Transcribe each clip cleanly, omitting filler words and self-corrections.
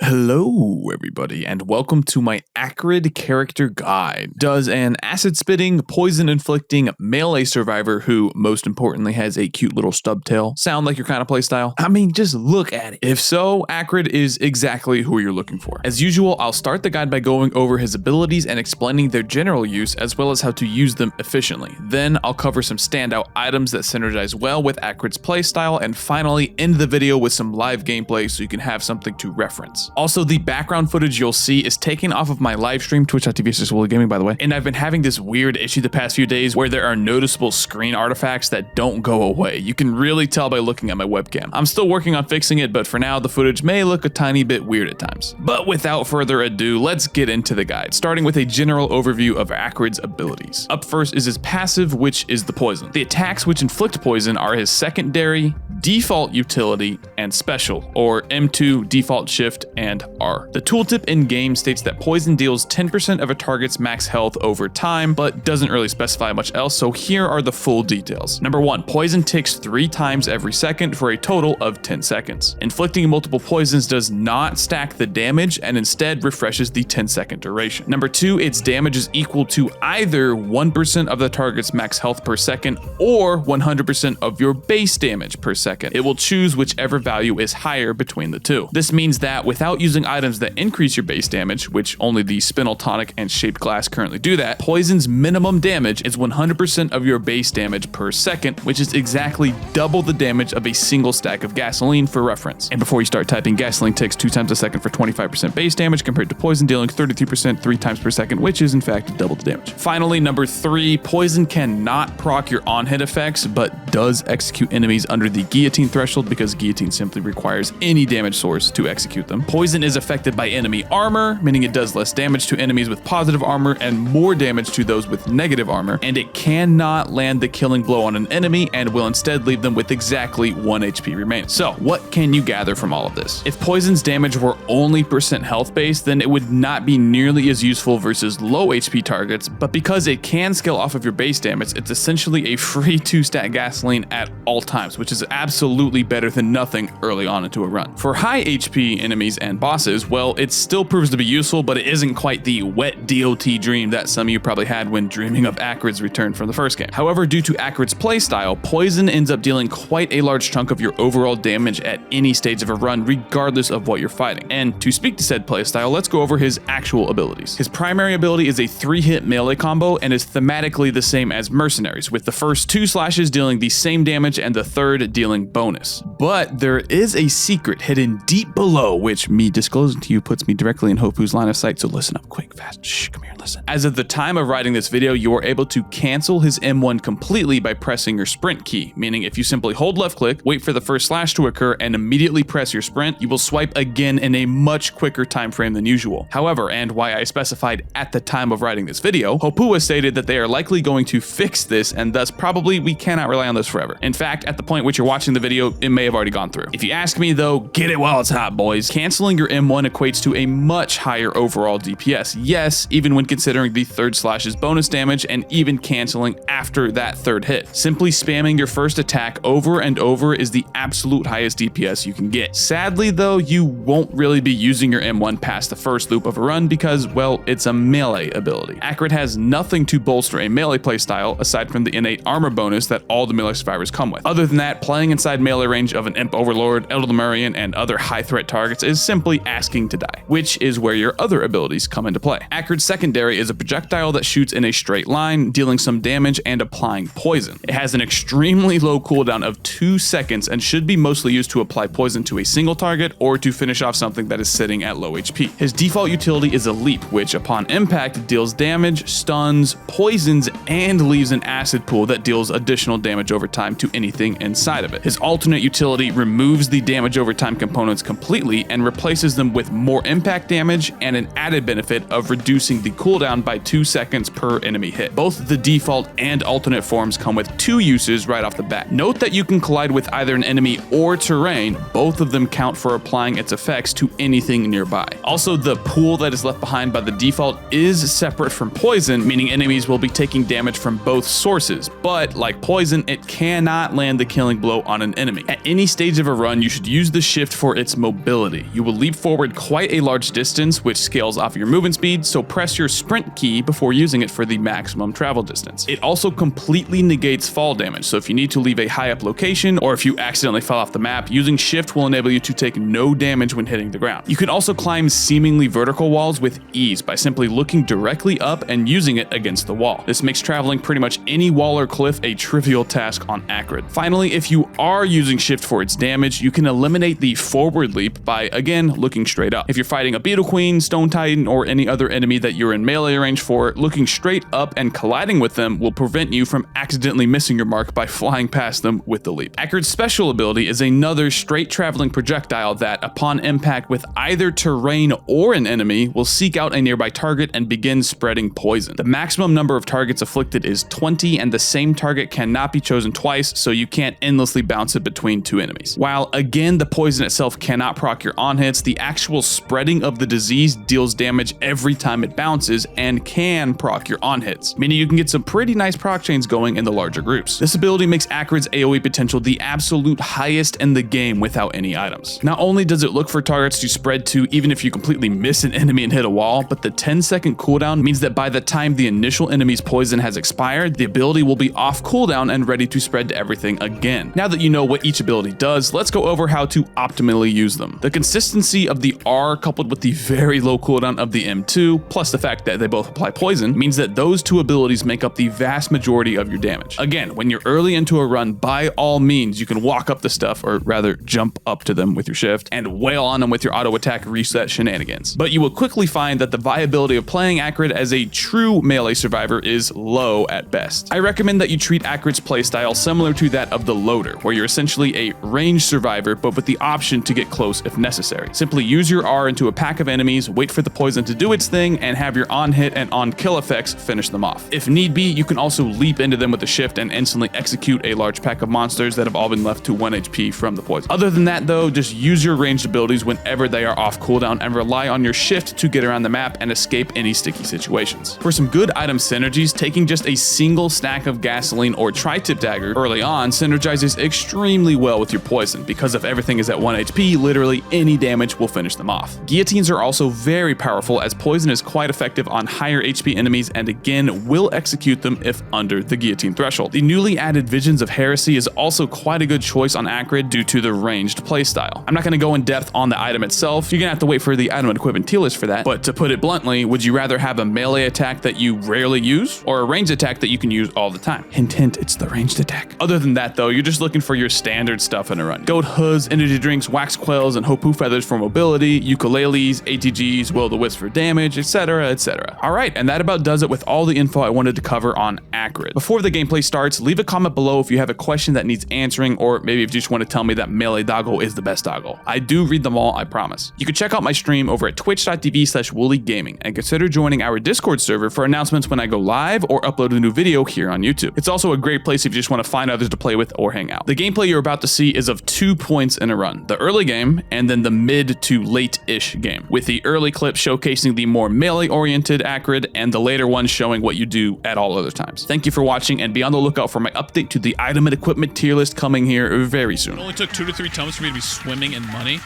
Hello everybody and welcome to my Acrid character guide. Does an acid-spitting, poison-inflicting melee survivor who, most importantly, has a cute little stub tail sound like your kind of playstyle? I mean, just look at it. If so, Acrid is exactly who you're looking for. As usual, I'll start the guide by going over his abilities and explaining their general use as well as how to use them efficiently. Then I'll cover some standout items that synergize well with Acrid's playstyle, and finally end the video with some live gameplay so you can have something to reference. Also, the background footage you'll see is taken off of my live stream, twitch.tv/Woolie Gaming, by the way, and I've been having this weird issue the past few days where there are noticeable screen artifacts that don't go away. You can really tell by looking at my webcam. I'm still working on fixing it, but for now, the footage may look a tiny bit weird at times. But without further ado, let's get into the guide, starting with a general overview of Acrid's abilities. Up first is his passive, which is the poison. The attacks which inflict poison are his secondary, default utility, and special, or M2, default shift, and R. The tooltip in-game states that poison deals 10% of a target's max health over time, but doesn't really specify much else, so here are the full details. Number 1, poison ticks 3 times every second for a total of 10 seconds. Inflicting multiple poisons does not stack the damage and instead refreshes the 10-second duration. Number 2, its damage is equal to either 1% of the target's max health per second or 100% of your base damage per second. It will choose whichever value is higher between the two. This means that without using items that increase your base damage, which only the Spinel Tonic and Shaped Glass currently do that, poison's minimum damage is 100% of your base damage per second, which is exactly double the damage of a single stack of gasoline for reference. And before you start typing, gasoline ticks 2 times a second for 25% base damage compared to poison dealing 33% 3 times per second, which is in fact double the damage. Finally, number 3, poison cannot proc your on-hit effects, but does execute enemies under the guillotine threshold because guillotine simply requires any damage source to execute them. Poison is affected by enemy armor, meaning it does less damage to enemies with positive armor and more damage to those with negative armor, and it cannot land the killing blow on an enemy and will instead leave them with exactly 1 HP remaining. So what can you gather from all of this? If poison's damage were only % health based, then it would not be nearly as useful versus low HP targets, but because it can scale off of your base damage, it's essentially a free 2-stat gasoline at all times, which is absolutely better than nothing early on into a run. For high HP enemies and bosses, well, it still proves to be useful, but it isn't quite the wet DOT dream that some of you probably had when dreaming of Acrid's return from the first game. However, due to Acrid's playstyle, poison ends up dealing quite a large chunk of your overall damage at any stage of a run, regardless of what you're fighting. And to speak to said playstyle, let's go over his actual abilities. His primary ability is a 3-hit melee combo and is thematically the same as Mercenaries, with the first 2 slashes dealing the same damage and the third dealing bonus. But there is a secret hidden deep below, which me disclosing to you puts me directly in Hopu's line of sight, so listen up quick, fast. Shh, come here and listen. As of the time of writing this video, you are able to cancel his M1 completely by pressing your sprint key, meaning if you simply hold left click, wait for the first slash to occur, and immediately press your sprint, you will swipe again in a much quicker time frame than usual. However, and why I specified at the time of writing this video, Hopu has stated that they are likely going to fix this, and thus probably we cannot rely on this forever. In fact, at the point which you're watching the video, it may have already gone through. If you ask me though, get it while it's hot, boys. Canceling your M1 equates to a much higher overall DPS. Yes, even when considering the third slash's bonus damage and even canceling after that third hit. Simply spamming your first attack over and over is the absolute highest DPS you can get. Sadly though, you won't really be using your M1 past the first loop of a run because, well, it's a melee ability. Acrid has nothing to bolster a melee playstyle aside from the innate armor bonus that all the melee survivors come with. Other than that, playing inside melee range of an Imp Overlord, Eldamurian, and other high threat targets is simply asking to die, which is where your other abilities come into play. Acrid's secondary is a projectile that shoots in a straight line, dealing some damage and applying poison. It has an extremely low cooldown of 2 seconds and should be mostly used to apply poison to a single target or to finish off something that is sitting at low HP. His default utility is a leap, which upon impact deals damage, stuns, poisons, and leaves an acid pool that deals additional damage over time to anything inside of it. His alternate utility removes the damage over time components completely and replaces them with more impact damage and an added benefit of reducing the cooldown by 2 seconds per enemy hit. Both the default and alternate forms come with 2 uses right off the bat. Note that you can collide with either an enemy or terrain. Both of them count for applying its effects to anything nearby. Also, the pool that is left behind by the default is separate from poison, meaning enemies will be taking damage from both sources, but like poison, it cannot land the killing blow on an enemy. At any stage of a run, you should use the shift for its mobility. You will leap forward quite a large distance, which scales off your movement speed, so press your sprint key before using it for the maximum travel distance. It also completely negates fall damage, so if you need to leave a high up location, or if you accidentally fell off the map, using shift will enable you to take no damage when hitting the ground. You can also climb seemingly vertical walls with ease by simply looking directly up and using it against the wall. This makes traveling pretty much any wall or cliff a trivial task on Acrid. Finally, if you are using shift for its damage, you can eliminate the forward leap by, again, looking straight up. If you're fighting a Beetle Queen, Stone Titan, or any other enemy that you're in melee range for, looking straight up and colliding with them will prevent you from accidentally missing your mark by flying past them with the leap. Acrid's special ability is another straight traveling projectile that, upon impact with either terrain or an enemy, will seek out a nearby target and begin spreading poison. The maximum number of targets afflicted is 20, and the same target cannot be chosen twice, so you can't endlessly bounce it between two enemies. While again the poison itself cannot proc your on hits, the actual spreading of the disease deals damage every time it bounces and can proc your on hits, meaning you can get some pretty nice proc chains going in the larger groups. This ability makes Acrid's AoE potential the absolute highest in the game without any items. Not only does it look for targets to spread to even if you completely miss an enemy and hit a wall, but the 10-second cooldown means that by the time the initial enemy's poison has expired, the ability will be off cooldown and ready to spread to everything again. Now that you know what each ability does, let's go over how to optimally use them. The consistency of the R coupled with the very low cooldown of the M2, plus the fact that they both apply poison, means that those two abilities make up the vast majority of your damage. Again, when you're early into a run, by all means, you can walk up the stuff, or rather jump up to them with your shift, and wail on them with your auto attack reset shenanigans. But you will quickly find that the viability of playing Acrid as a true melee survivor is low at best. I recommend that you treat Acrid's playstyle similar to that of the Loader, where you're essentially a ranged survivor but with the option to get close if necessary. Simply use your R into a pack of enemies, wait for the poison to do its thing, and have your on hit and on kill effects finish them off. If need be, you can also leap into them with a shift and instantly execute a large pack of monsters that have all been left to 1 HP from the poison. Other than that though, just use your ranged abilities whenever they are off cooldown and rely on your shift to get around the map and escape any sticky situations. For some good item synergies, taking just a single stack of gasoline or tri-tip dagger early on synergizes extremely well with your poison. Because if everything is at 1 HP, literally any damage will finish them off. Guillotines are also very powerful, as poison is quite effective on higher HP enemies and again will execute them if under the guillotine threshold. The newly added Visions of Heresy is also quite a good choice on Acrid due to the ranged playstyle. I'm not going to go in depth on the item itself, you're going to have to wait for the item and equipment tier list for that, but to put it bluntly, would you rather have a melee attack that you rarely use or a ranged attack that you can use all the time? Hint hint, it's the ranged attack. Other than that though, you're just looking for your standard stuff in a run. Goat hoods, energy drinks, wax quails, and hopu feathers for mobility, ukuleles, ATGs, will-o-the-wisp for damage, etc, etc. Alright, and that about does it with all the info I wanted to cover on Acrid. Before the gameplay starts, leave a comment below if you have a question that needs answering, or maybe if you just want to tell me that melee doggo is the best doggo. I do read them all, I promise. You can check out my stream over at twitch.tv/WoolieGaming and consider joining our Discord server for announcements when I go live or upload a new video here on YouTube. It's also a great place if you just want to find others to play with or hang out. The gameplay you're about to see is of 2 points in a run, the early game and then the mid to late-ish game, with the early clip showcasing the more melee-oriented Acrid and the later one showing what you do at all other times. Thank you for watching and be on the lookout for my update to the item and equipment tier list coming here very soon. It only took 2 to 3 tomes for me to be swimming in money.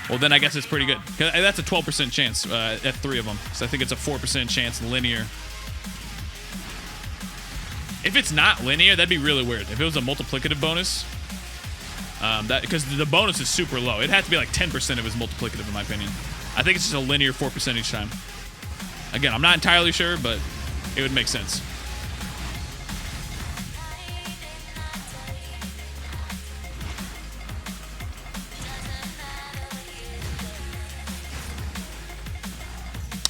Well, then I guess it's pretty good. That's a 12% chance at 3 of them. So I think it's a 4% chance linear. If it's not linear, that'd be really weird. If it was a multiplicative bonus, because the bonus is super low. It'd have to be like 10% of his multiplicative, in my opinion. I think it's just a linear 4% each time. Again, I'm not entirely sure, but it would make sense.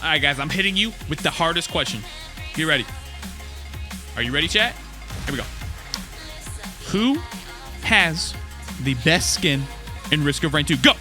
All right, guys, I'm hitting you with the hardest question. Get ready. Are you ready, chat? Here we go. Who has the best skin in Risk of Rain 2? Go!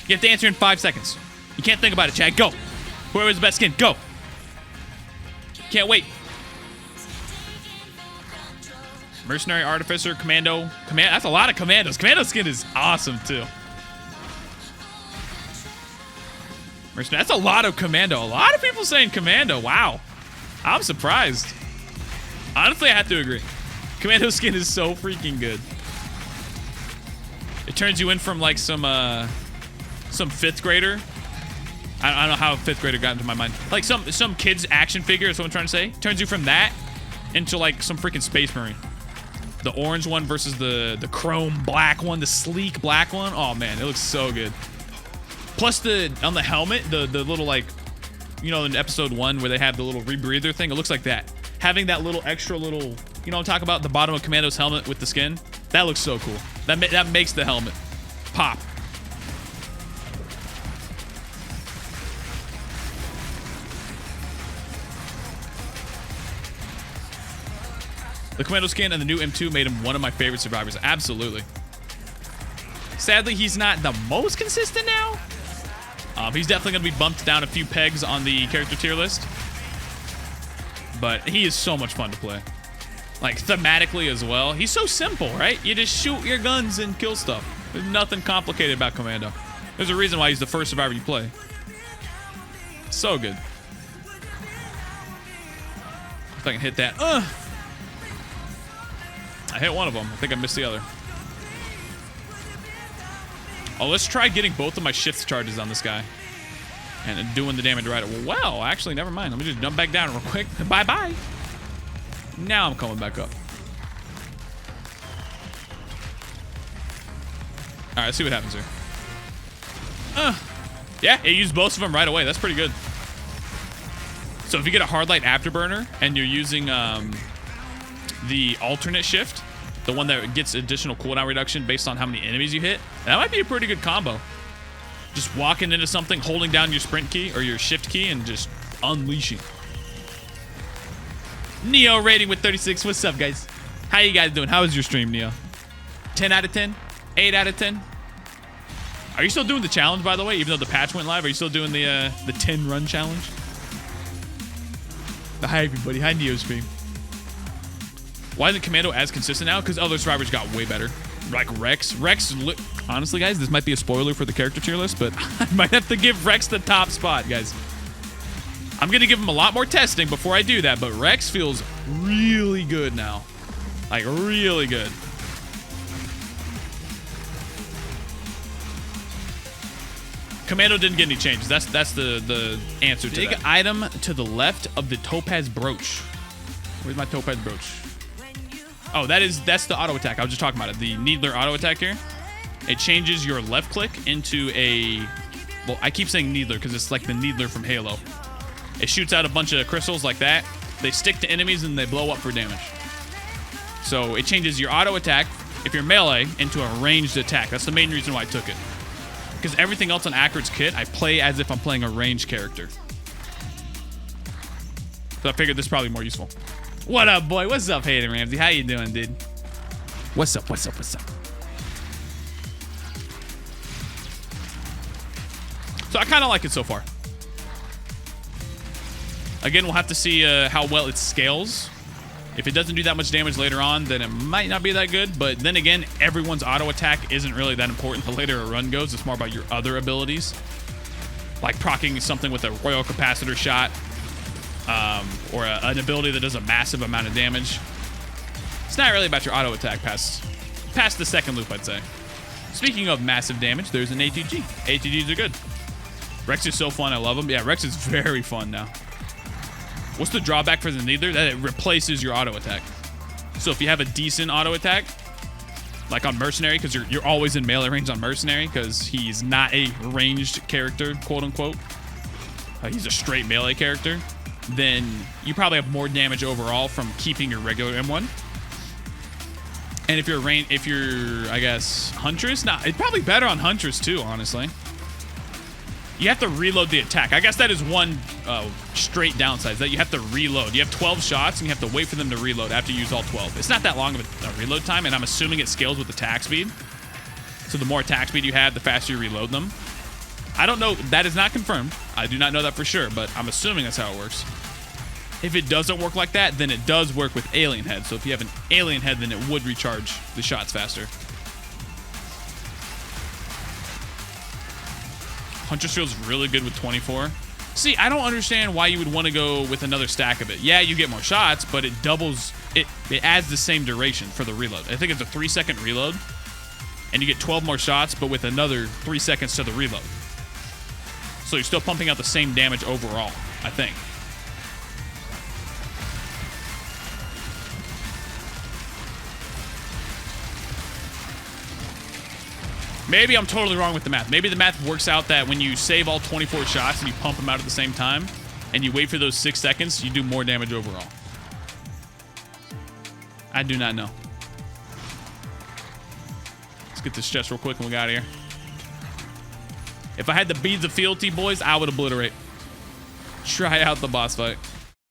You have to answer in 5 seconds. You can't think about it, chat. Go! Whoever has the best skin, go! Can't wait. Mercenary, Artificer, Commando. That's a lot of Commandos. Commando skin is awesome, too. Mercenary, that's a lot of Commando. A lot of people saying Commando. Wow. I'm surprised. Honestly, I have to agree. Commando skin is so freaking good. It turns you in from like some some 5th grader. I don't know how a 5th grader got into my mind. Like some kid's action figure is what I'm trying to say. Turns you from that into like some freaking Space Marine. The orange one versus the chrome black one, the sleek black one. Oh man, it looks so good. Plus on the helmet, the little like, you know, in episode 1 where they have the little rebreather thing, it looks like that. Having that little extra little, you know what I'm talking about, the bottom of Commando's helmet with the skin. That looks so cool. That makes the helmet pop. The Commando skin and the new M2 made him one of my favorite survivors. Absolutely. Sadly, he's not the most consistent now. He's definitely going to be bumped down a few pegs on the character tier list. But he is so much fun to play. Like, thematically as well. He's so simple, right? You just shoot your guns and kill stuff. There's nothing complicated about Commando. There's a reason why he's the first survivor you play. So good. If I can hit that. I hit one of them. I think I missed the other. Oh, let's try getting both of my shift charges on this guy. And doing the damage right. Well, actually, never mind. Let me just jump back down real quick. Bye-bye. Now I'm coming back up. All right, let's see what happens here. Yeah, it used both of them right away. That's pretty good. So if you get a hard light afterburner and you're using the alternate shift, the one that gets additional cooldown reduction based on how many enemies you hit, that might be a pretty good combo. Just walking into something, holding down your sprint key or your shift key and just unleashing. Neo rating with 36. What's up, guys? How you guys doing? How was your stream, Neo? 10 out of 10? 8 out of 10? Are you still doing the challenge, by the way, even though the patch went live? Are you still doing the 10 run challenge? Hi, everybody. Hi, Neo stream. Why isn't Commando as consistent now? Because other survivors got way better. Like Rex. Honestly, guys, this might be a spoiler for the character tier list, but I might have to give Rex the top spot, guys. I'm going to give him a lot more testing before I do that, but Rex feels really good now. Like, really good. Commando didn't get any changes. That's the answer to that. Dig item to the left of the topaz brooch. Where's my topaz brooch? Oh, that's the auto attack. I was just talking about it. The Needler auto attack here. It changes your left click into a... Well, I keep saying Needler because it's like the Needler from Halo. It shoots out a bunch of crystals like that. They stick to enemies and they blow up for damage. So it changes your auto attack, if you're melee, into a ranged attack. That's the main reason why I took it. Because everything else on Acrid's kit, I play as if I'm playing a ranged character. So I figured this is probably more useful. What up, boy? What's up, Hayden Ramsey? How you doing, dude? What's up? What's up? What's up? So I kind of like it so far. Again, we'll have to see how well it scales. If it doesn't do that much damage later on, then it might not be that good. But then again, everyone's auto attack isn't really that important the later a run goes. It's more about your other abilities. Like proccing something with a Royal Capacitor shot. Or an ability that does a massive amount of damage. It's not really about your auto attack past the second loop, I'd say. Speaking of massive damage, there's an ATG. ATGs are good. Rex is so fun. I love him. Yeah, Rex is very fun now. What's the drawback for the Needler? That it replaces your auto attack. So if you have a decent auto attack, like on Mercenary, because you're always in melee range on Mercenary, because he's not a ranged character, quote unquote. He's a straight melee character. Then you probably have more damage overall from keeping your regular M1. And if you're I guess Huntress, it's probably better on Huntress too, honestly. You have to reload the attack. I guess that is one straight downside, is that you have to reload. You have 12 shots and you have to wait for them to reload after you use all 12. It's not that long of a reload time, and I'm assuming it scales with attack speed. So the more attack speed you have, the faster you reload them. I don't know. That is not confirmed. I do not know that for sure, but I'm assuming that's how it works. If it doesn't work like that, then it does work with Alien Head. So if you have an Alien Head, then it would recharge the shots faster. Huntress feels really good with 24. See, I don't understand why you would want to go with another stack of it. Yeah, you get more shots, but it doubles, it adds the same duration for the reload. I think it's a 3-second reload, and you get 12 more shots, but with another 3 seconds to the reload. So you're still pumping out the same damage overall, I think. Maybe I'm totally wrong with the math. Maybe the math works out that when you save all 24 shots and you pump them out at the same time, and you wait for those 6 seconds, you do more damage overall. I do not know. Let's get this chest real quick and we got here. If I had the beads of fealty, boys, I would obliterate. Try out the boss fight.